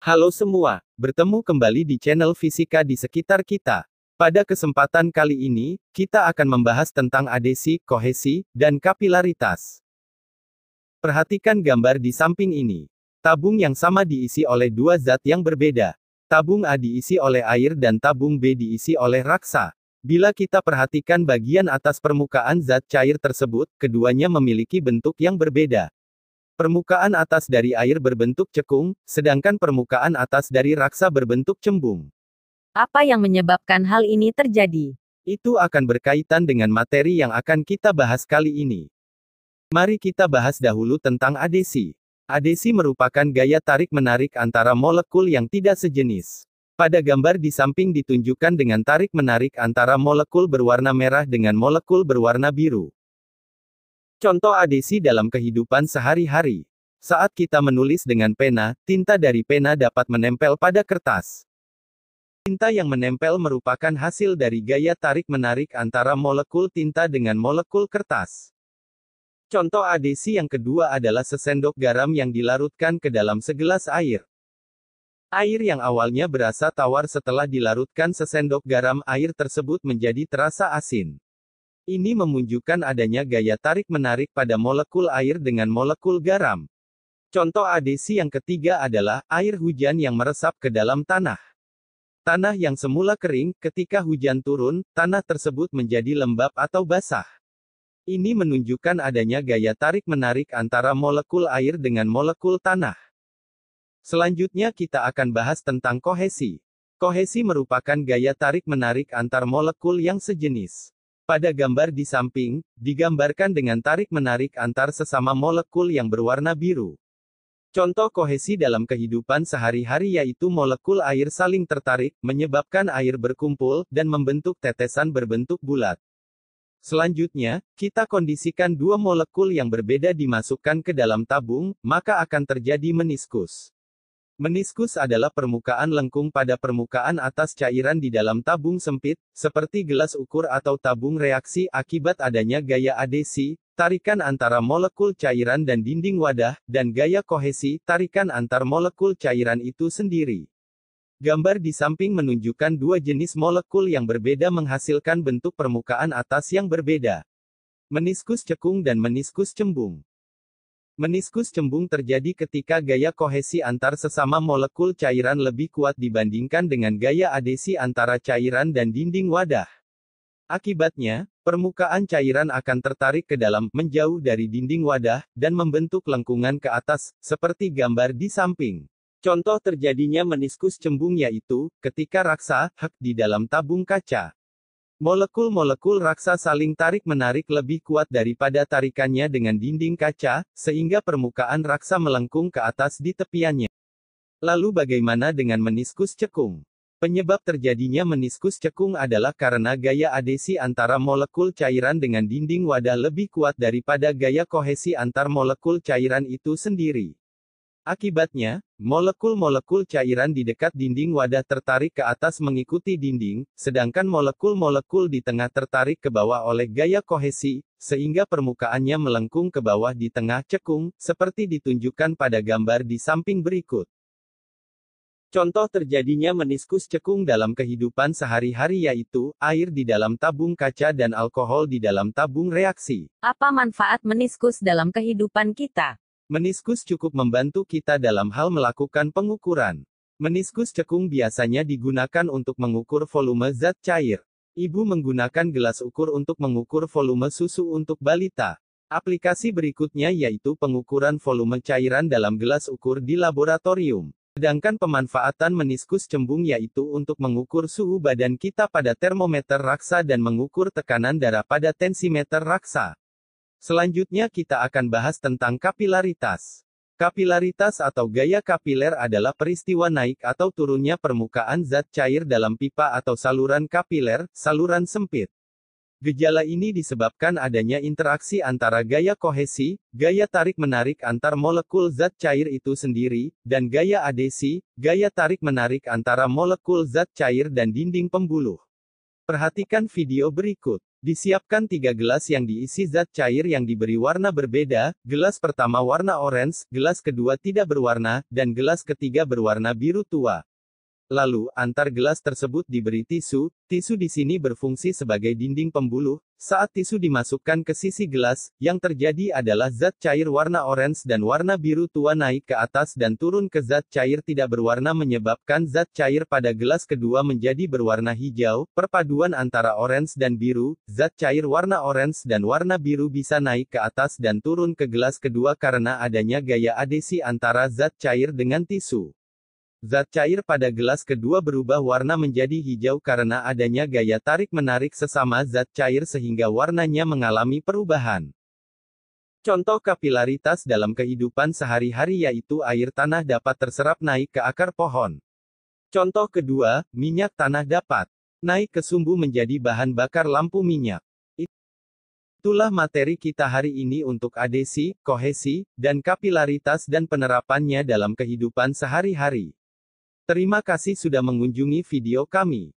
Halo semua, bertemu kembali di channel Fisika di Sekitar Kita. Pada kesempatan kali ini, kita akan membahas tentang adesi, kohesi, dan kapilaritas. Perhatikan gambar di samping ini. Tabung yang sama diisi oleh dua zat yang berbeda. Tabung A diisi oleh air dan tabung B diisi oleh raksa. Bila kita perhatikan bagian atas permukaan zat cair tersebut, keduanya memiliki bentuk yang berbeda. Permukaan atas dari air berbentuk cekung, sedangkan permukaan atas dari raksa berbentuk cembung. Apa yang menyebabkan hal ini terjadi? Itu akan berkaitan dengan materi yang akan kita bahas kali ini. Mari kita bahas dahulu tentang adesi. Adesi merupakan gaya tarik-menarik antara molekul yang tidak sejenis. Pada gambar di samping ditunjukkan dengan tarik-menarik antara molekul berwarna merah dengan molekul berwarna biru. Contoh adesi dalam kehidupan sehari-hari. Saat kita menulis dengan pena, tinta dari pena dapat menempel pada kertas. Tinta yang menempel merupakan hasil dari gaya tarik-menarik antara molekul tinta dengan molekul kertas. Contoh adesi yang kedua adalah sesendok garam yang dilarutkan ke dalam segelas air. Air yang awalnya berasa tawar setelah dilarutkan sesendok garam, air tersebut menjadi terasa asin. Ini menunjukkan adanya gaya tarik-menarik pada molekul air dengan molekul garam. Contoh adesi yang ketiga adalah air hujan yang meresap ke dalam tanah. Tanah yang semula kering, ketika hujan turun, tanah tersebut menjadi lembab atau basah. Ini menunjukkan adanya gaya tarik-menarik antara molekul air dengan molekul tanah. Selanjutnya kita akan bahas tentang kohesi. Kohesi merupakan gaya tarik-menarik antar molekul yang sejenis. Pada gambar di samping, digambarkan dengan tarik-menarik antar sesama molekul yang berwarna biru. Contoh kohesi dalam kehidupan sehari-hari yaitu molekul air saling tertarik, menyebabkan air berkumpul, dan membentuk tetesan berbentuk bulat. Selanjutnya, kita kondisikan dua molekul yang berbeda dimasukkan ke dalam tabung, maka akan terjadi meniskus. Meniskus adalah permukaan lengkung pada permukaan atas cairan di dalam tabung sempit, seperti gelas ukur atau tabung reaksi akibat adanya gaya adesi, tarikan antara molekul cairan dan dinding wadah, dan gaya kohesi, tarikan antar molekul cairan itu sendiri. Gambar di samping menunjukkan dua jenis molekul yang berbeda menghasilkan bentuk permukaan atas yang berbeda. Meniskus cekung dan meniskus cembung. Meniskus cembung terjadi ketika gaya kohesi antar sesama molekul cairan lebih kuat dibandingkan dengan gaya adesi antara cairan dan dinding wadah. Akibatnya, permukaan cairan akan tertarik ke dalam, menjauh dari dinding wadah, dan membentuk lengkungan ke atas, seperti gambar di samping. Contoh terjadinya meniskus cembung yaitu, ketika raksa, di dalam tabung kaca. Molekul-molekul raksa saling tarik-menarik lebih kuat daripada tarikannya dengan dinding kaca, sehingga permukaan raksa melengkung ke atas di tepiannya. Lalu bagaimana dengan meniskus cekung? Penyebab terjadinya meniskus cekung adalah karena gaya adesi antara molekul cairan dengan dinding wadah lebih kuat daripada gaya kohesi antar molekul cairan itu sendiri. Akibatnya, molekul-molekul cairan di dekat dinding wadah tertarik ke atas mengikuti dinding, sedangkan molekul-molekul di tengah tertarik ke bawah oleh gaya kohesi, sehingga permukaannya melengkung ke bawah di tengah cekung, seperti ditunjukkan pada gambar di samping berikut. Contoh terjadinya meniskus cekung dalam kehidupan sehari-hari yaitu, air di dalam tabung kaca dan alkohol di dalam tabung reaksi. Apa manfaat meniskus dalam kehidupan kita? Meniskus cukup membantu kita dalam hal melakukan pengukuran. Meniskus cekung biasanya digunakan untuk mengukur volume zat cair. Ibu menggunakan gelas ukur untuk mengukur volume susu untuk balita. Aplikasi berikutnya yaitu pengukuran volume cairan dalam gelas ukur di laboratorium. Sedangkan pemanfaatan meniskus cembung yaitu untuk mengukur suhu badan kita pada termometer raksa dan mengukur tekanan darah pada tensimeter raksa. Selanjutnya kita akan bahas tentang kapilaritas. Kapilaritas atau gaya kapiler adalah peristiwa naik atau turunnya permukaan zat cair dalam pipa atau saluran kapiler, saluran sempit. Gejala ini disebabkan adanya interaksi antara gaya kohesi, gaya tarik-menarik antar molekul zat cair itu sendiri, dan gaya adesi, gaya tarik-menarik antara molekul zat cair dan dinding pembuluh. Perhatikan video berikut. Disiapkan 3 gelas yang diisi zat cair yang diberi warna berbeda, gelas pertama warna orange, gelas kedua tidak berwarna, dan gelas ketiga berwarna biru tua. Lalu, antar gelas tersebut diberi tisu. Tisu di sini berfungsi sebagai dinding pembuluh. Saat tisu dimasukkan ke sisi gelas, yang terjadi adalah zat cair warna orange dan warna biru tua naik ke atas dan turun ke zat cair tidak berwarna menyebabkan zat cair pada gelas kedua menjadi berwarna hijau. Perpaduan antara orange dan biru, zat cair warna orange dan warna biru bisa naik ke atas dan turun ke gelas kedua karena adanya gaya adesi antara zat cair dengan tisu. Zat cair pada gelas kedua berubah warna menjadi hijau karena adanya gaya tarik-menarik sesama zat cair sehingga warnanya mengalami perubahan. Contoh kapilaritas dalam kehidupan sehari-hari yaitu air tanah dapat terserap naik ke akar pohon. Contoh kedua, minyak tanah dapat naik ke sumbu menjadi bahan bakar lampu minyak. Itulah materi kita hari ini untuk adesi, kohesi, dan kapilaritas dan penerapannya dalam kehidupan sehari-hari. Terima kasih sudah mengunjungi video kami.